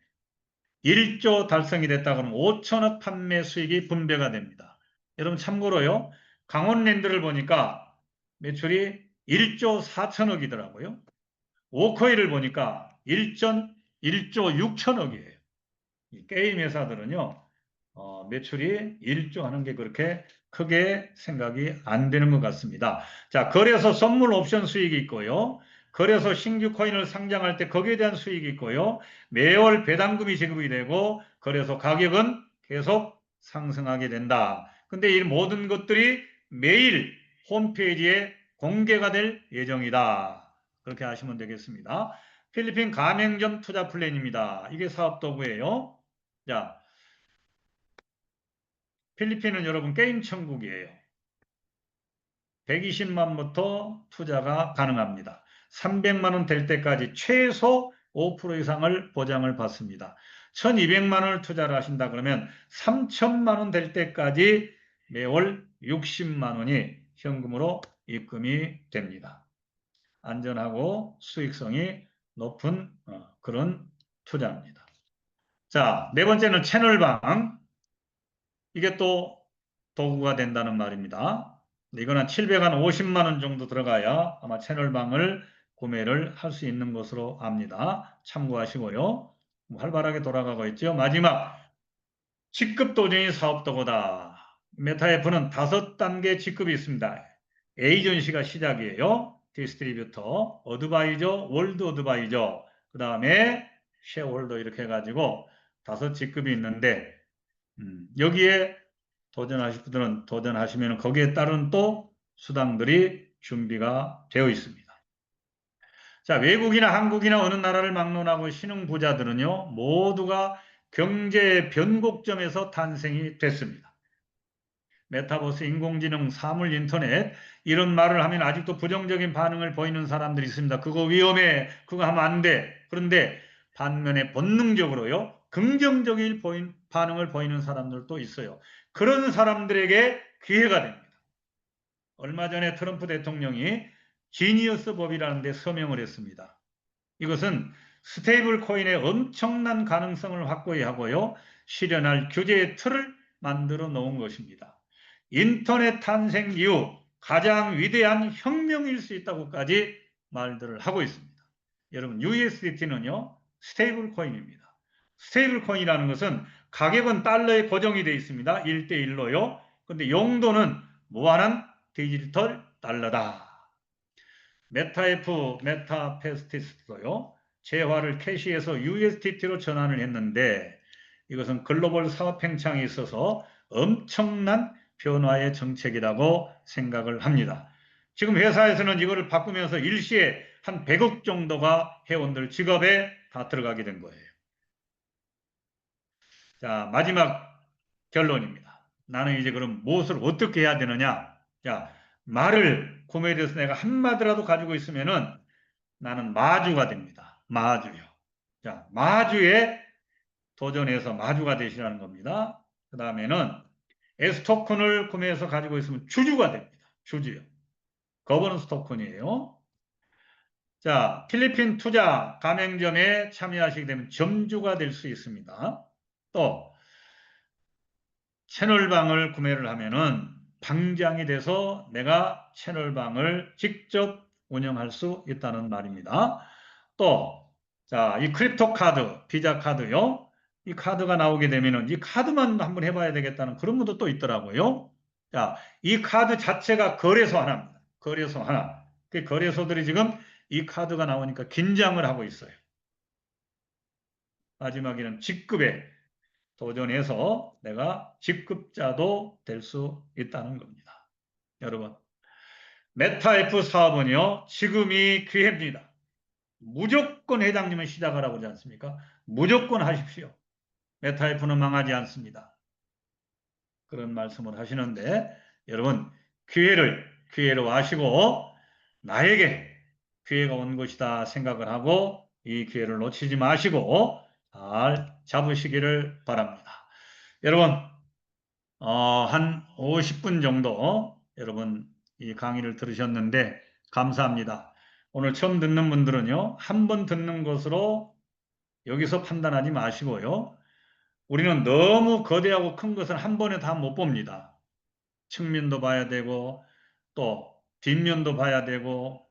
S1: 1조 달성이 됐다 그러면 5천억 판매 수익이 분배가 됩니다. 여러분 참고로요. 강원랜드를 보니까 매출이 1조 4천억이더라고요. 워커힐을 보니까 1조 6천억이에요. 이 게임 회사들은요. 매출이 1조 하는 게 그렇게 크게 생각이 안 되는 것 같습니다. 자, 거래소 선물 옵션 수익이 있고요. 거래소 신규 코인을 상장할 때 거기에 대한 수익이 있고요. 매월 배당금이 지급이 되고 거래소 가격은 계속 상승하게 된다. 근데 이 모든 것들이 매일 홈페이지에 공개가 될 예정이다. 그렇게 하시면 되겠습니다. 필리핀 가맹점 투자 플랜입니다. 이게 사업 도구예요. 자, 필리핀은 여러분 게임 천국이에요. 120만부터 투자가 가능합니다. 300만 원 될 때까지 최소 5% 이상을 보장을 받습니다. 1,200만 원을 투자를 하신다 그러면 3,000만 원 될 때까지 매월 60만 원이 현금으로 입금이 됩니다. 안전하고 수익성이 높은 그런 투자입니다. 자, 네 번째는 채널방. 이게 또 도구가 된다는 말입니다. 이거는 750만 원 정도 들어가야 아마 채널방을 구매를 할 수 있는 것으로 압니다. 참고하시고요. 활발하게 돌아가고 있죠. 마지막 직급 도전이 사업도구다. 메타F는 5단계 직급이 있습니다. 에이전시가 시작이에요. 디스트리뷰터, 어드바이저, 월드 어드바이저, 그 다음에 쉐어홀더 이렇게 해가지고 5직급이 있는데 여기에 도전하실 분들은 도전하시면 거기에 따른 또 수당들이 준비가 되어 있습니다. 자, 외국이나 한국이나 어느 나라를 막론하고 신흥 부자들은요, 모두가 경제의 변곡점에서 탄생이 됐습니다. 메타버스, 인공지능, 사물 인터넷 이런 말을 하면 아직도 부정적인 반응을 보이는 사람들이 있습니다. 그거 위험해, 그거 하면 안 돼. 그런데 반면에 본능적으로요, 긍정적인 반응을 보이는 사람들도 있어요. 그런 사람들에게 기회가 됩니다. 얼마 전에 트럼프 대통령이 지니어스 법이라는 데 서명을 했습니다. 이것은 스테이블 코인의 엄청난 가능성을 확고히 하고요, 실현할 규제의 틀을 만들어 놓은 것입니다. 인터넷 탄생 이후 가장 위대한 혁명일 수 있다고까지 말들을 하고 있습니다. 여러분, USDT는요, 스테이블 코인입니다. 스테이블 코인이라는 것은 가격은 달러에 고정이 되어 있습니다. 1대1로요. 근데 용도는 무한한 디지털 달러다. 메타F, 메타페스티스도요, 재화를 캐시에서 USDT로 전환을 했는데 이것은 글로벌 사업 팽창에 있어서 엄청난 변화의 정책이라고 생각을 합니다. 지금 회사에서는 이거를 바꾸면서 일시에 한 100억 정도가 회원들 지갑에 다 들어가게 된 거예요. 자, 마지막 결론입니다. 나는 이제 그럼 무엇을 어떻게 해야 되느냐? 자, 말을 구매에 대해서 내가 한마디라도 가지고 있으면은 나는 마주가 됩니다. 마주요. 자, 마주에 도전해서 마주가 되시라는 겁니다. 그 다음에는 S토큰을 구매해서 가지고 있으면 주주가 됩니다. 주주요. 거버넌스 토큰이에요. 자, 필리핀 투자 가맹점에 참여하시게 되면 점주가 될 수 있습니다. 또 채널방을 구매를 하면은 방장이 돼서 내가 채널방을 직접 운영할 수 있다는 말입니다. 또, 자, 이 크립토 카드, 비자 카드요. 이 카드가 나오게 되면은 이 카드만 한번 해봐야 되겠다는 그런 분도 또 있더라고요. 자, 이 카드 자체가 거래소 하나입니다. 거래소 하나. 그 거래소들이 지금 이 카드가 나오니까 긴장을 하고 있어요. 마지막에는 직급에 도전해서 내가 직급자도 될 수 있다는 겁니다. 여러분, 메타F 사업은요, 지금이 기회입니다. 무조건 회장님은 시작하라고 하지 않습니까? 무조건 하십시오. 메타F는 망하지 않습니다. 그런 말씀을 하시는데 여러분, 기회로 아시고 나에게 기회가 온 것이다 생각을 하고 이 기회를 놓치지 마시고 잘 잡으시기를 바랍니다. 여러분, 한 50분 정도 여러분 이 강의를 들으셨는데 감사합니다. 오늘 처음 듣는 분들은요, 한 번 듣는 것으로 여기서 판단하지 마시고요. 우리는 너무 거대하고 큰 것은 한 번에 다 못 봅니다. 측면도 봐야 되고 또 뒷면도 봐야 되고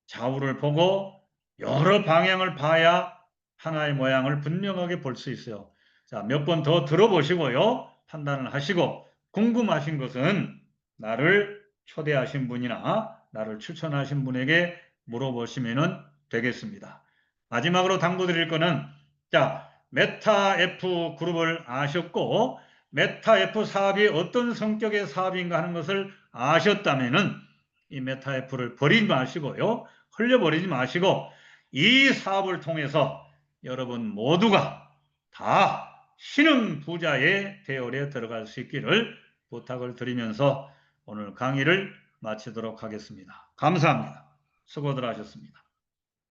S1: 좌우를 보고 여러 방향을 봐야 하나의 모양을 분명하게 볼 수 있어요. 자, 몇 번 더 들어보시고요. 판단을 하시고 궁금하신 것은 나를 초대하신 분이나 나를 추천하신 분에게 물어보시면 되겠습니다. 마지막으로 당부드릴 거는 자, 메타F 그룹을 아셨고 메타F 사업이 어떤 성격의 사업인가 하는 것을 아셨다면은 이 메타F를 버리지 마시고요. 흘려버리지 마시고 이 사업을 통해서 여러분 모두가 다 신흥 부자의 대열에 들어갈 수 있기를 부탁을 드리면서 오늘 강의를 마치도록 하겠습니다. 감사합니다. 수고들 하셨습니다.